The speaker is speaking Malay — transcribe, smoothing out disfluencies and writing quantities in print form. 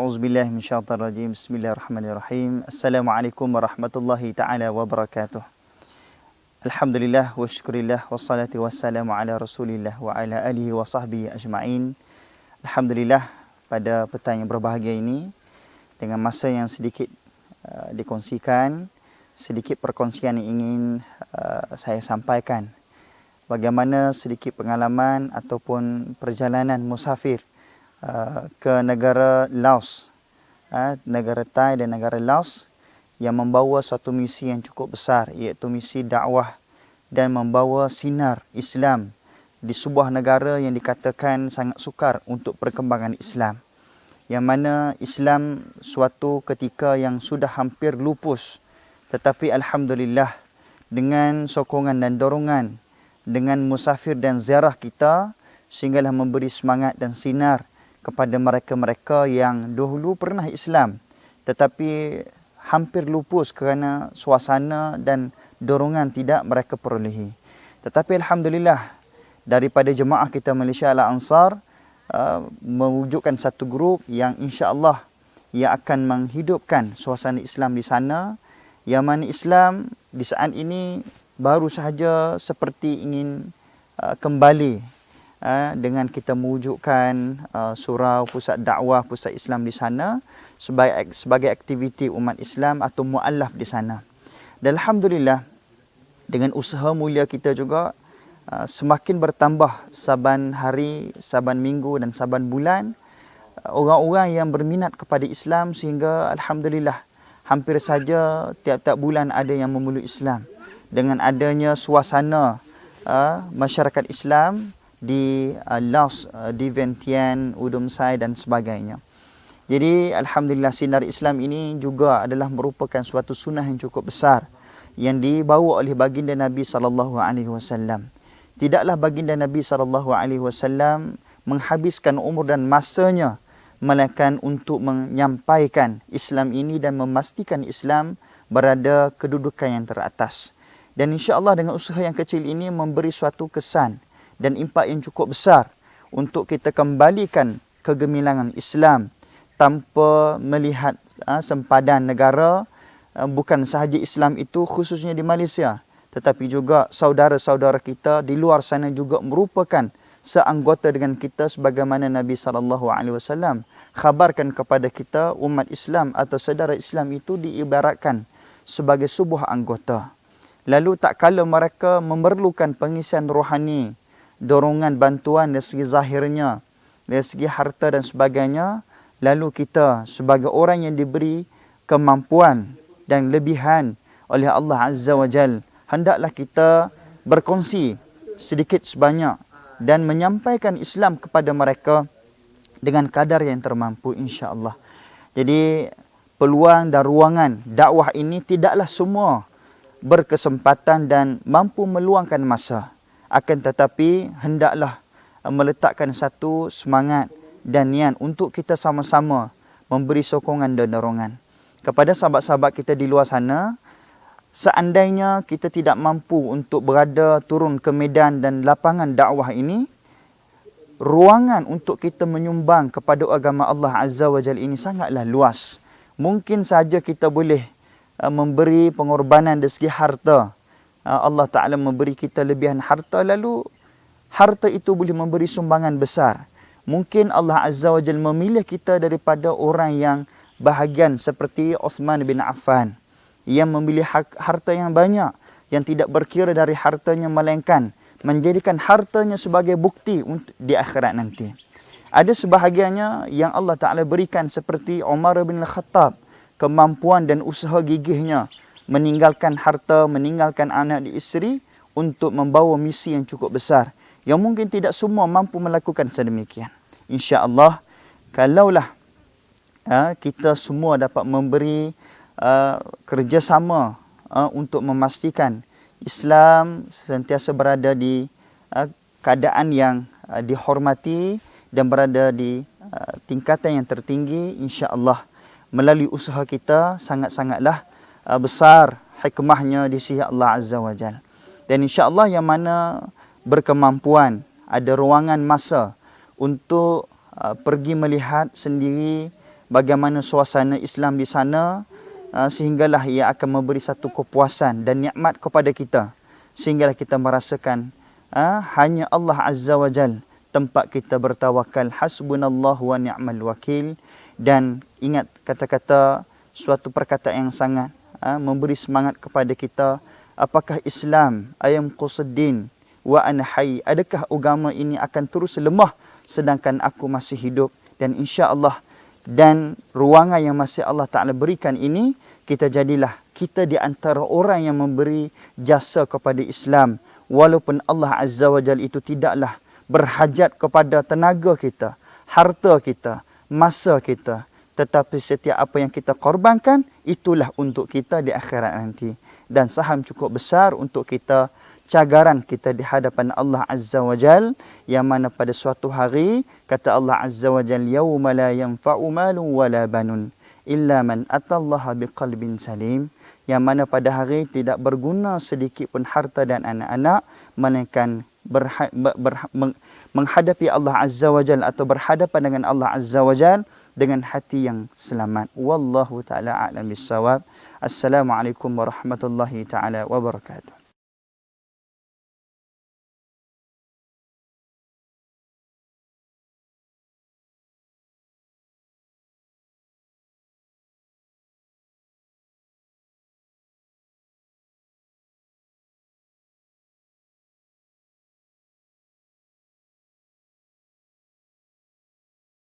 A'udzubillahi minasyaitonir rajim. Bismillahirrahmanirrahim. Assalamualaikum warahmatullahi taala wabarakatuh. Alhamdulillah wa syukurillah wassalatu wassalamu ala Rasulillah wa ala alihi wa sahbihi ajma'in. Alhamdulillah, pada petang yang berbahagia ini dengan masa yang sedikit dikongsikan, sedikit perkongsian yang ingin saya sampaikan. Bagaimana sedikit pengalaman ataupun perjalanan musafir ke negara Laos, negara Thai dan negara Laos yang membawa suatu misi yang cukup besar, iaitu misi dakwah dan membawa sinar Islam di sebuah negara yang dikatakan sangat sukar untuk perkembangan Islam, yang mana Islam suatu ketika yang sudah hampir lupus, tetapi Alhamdulillah dengan sokongan dan dorongan dengan musafir dan ziarah kita, sehinggalah memberi semangat dan sinar kepada mereka-mereka yang dahulu pernah Islam tetapi hampir lupus kerana suasana dan dorongan tidak mereka perolehi. Tetapi Alhamdulillah, daripada jemaah kita Malaysia Al-Ansar mewujudkan satu grup yang insya-Allah ia akan menghidupkan suasana Islam di sana, yang mana Islam di saat ini baru sahaja seperti ingin kembali dengan kita mewujudkan surau pusat dakwah, pusat Islam di sana sebagai aktiviti umat Islam atau muallaf di sana. Dan Alhamdulillah, dengan usaha mulia kita juga semakin bertambah saban hari, saban minggu dan saban bulan orang-orang yang berminat kepada Islam, sehingga Alhamdulillah hampir saja tiap-tiap bulan ada yang memeluk Islam. Dengan adanya suasana masyarakat Islam di Laos, di Vientiane, Udomsai dan sebagainya. Jadi Alhamdulillah, sinar Islam ini juga adalah merupakan suatu sunnah yang cukup besar yang dibawa oleh baginda Nabi SAW. Tidaklah baginda Nabi SAW menghabiskan umur dan masanya melainkan untuk menyampaikan Islam ini dan memastikan Islam berada kedudukan yang teratas. Dan insya-Allah dengan usaha yang kecil ini memberi suatu kesan dan impak yang cukup besar untuk kita kembalikan kegemilangan Islam tanpa melihat sempadan negara. Bukan sahaja Islam itu khususnya di Malaysia, tetapi juga saudara-saudara kita di luar sana juga merupakan seanggota dengan kita, sebagaimana Nabi SAW khabarkan kepada kita umat Islam atau saudara Islam itu diibaratkan sebagai sebuah anggota. Lalu tak kala mereka memerlukan pengisian rohani, dorongan bantuan dari segi zahirnya, dari segi harta dan sebagainya, lalu kita sebagai orang yang diberi kemampuan dan lebihan oleh Allah Azza wa Jal, hendaklah kita berkongsi sedikit sebanyak dan menyampaikan Islam kepada mereka dengan kadar yang termampu, insya-Allah. Jadi peluang dan ruangan dakwah ini tidaklah semua berkesempatan dan mampu meluangkan masa. Akan tetapi hendaklah meletakkan satu semangat dan niat untuk kita sama-sama memberi sokongan dan dorongan kepada sahabat-sahabat kita di luar sana. Seandainya kita tidak mampu untuk berada turun ke medan dan lapangan dakwah ini, ruangan untuk kita menyumbang kepada agama Allah Azza wa Jalla ini sangatlah luas. Mungkin saja kita boleh memberi pengorbanan dari segi harta. Allah Ta'ala memberi kita lebihan harta, lalu harta itu boleh memberi sumbangan besar. Mungkin Allah Azza wa Jalla memilih kita daripada orang yang bahagian seperti Uthman bin Affan, yang memilih harta yang banyak, yang tidak berkira dari hartanya melainkan menjadikan hartanya sebagai bukti di akhirat nanti. Ada sebahagiannya yang Allah Ta'ala berikan seperti Umar bin Khattab, kemampuan dan usaha gigihnya meninggalkan harta, meninggalkan anak dan isteri untuk membawa misi yang cukup besar, yang mungkin tidak semua mampu melakukan sedemikian. Insya-Allah, kalaulah kita semua dapat memberi kerjasama untuk memastikan Islam sentiasa berada di keadaan yang dihormati dan berada di tingkatan yang tertinggi, insya-Allah melalui usaha kita sangat-sangatlah besar hikmahnya di sisi Allah Azza wa Jalla. Dan insya-Allah yang mana berkemampuan, ada ruangan masa untuk pergi melihat sendiri bagaimana suasana Islam di sana, sehinggalah ia akan memberi satu kepuasan dan nikmat kepada kita, sehinggalah kita merasakan hanya Allah Azza wa Jal tempat kita bertawakal. Hasbunallahu wa ni'mal wakil. Dan ingat kata-kata suatu perkataan yang sangat memberi semangat kepada kita. Apakah Islam ayam qusuddin wa ana hayy? Adakah agama ini akan terus lemah sedangkan aku masih hidup? Dan insya-Allah, dan ruangan yang masih Allah Ta'ala berikan ini, kita jadilah kita di antara orang yang memberi jasa kepada Islam. Walaupun Allah Azza wa Jalla itu tidaklah berhajat kepada tenaga kita, harta kita, masa kita, tetapi setiap apa yang kita korbankan, itulah untuk kita di akhirat nanti. Dan saham cukup besar untuk kita, cagaran kita di hadapan Allah Azza wa Jal, yang mana pada suatu hari kata Allah Azza wa Jal, yauma la yanfa'u malun wala banun illa man atallaha biqalbin salim, yang mana pada hari tidak berguna sedikit pun harta dan anak-anak, melainkan menghadapi Allah Azza wa Jal atau berhadapan dengan Allah Azza wa Jal dengan hati yang selamat. Wallahu ta'ala a'lam bissawab. Assalamualaikum warahmatullahi ta'ala wabarakatuh.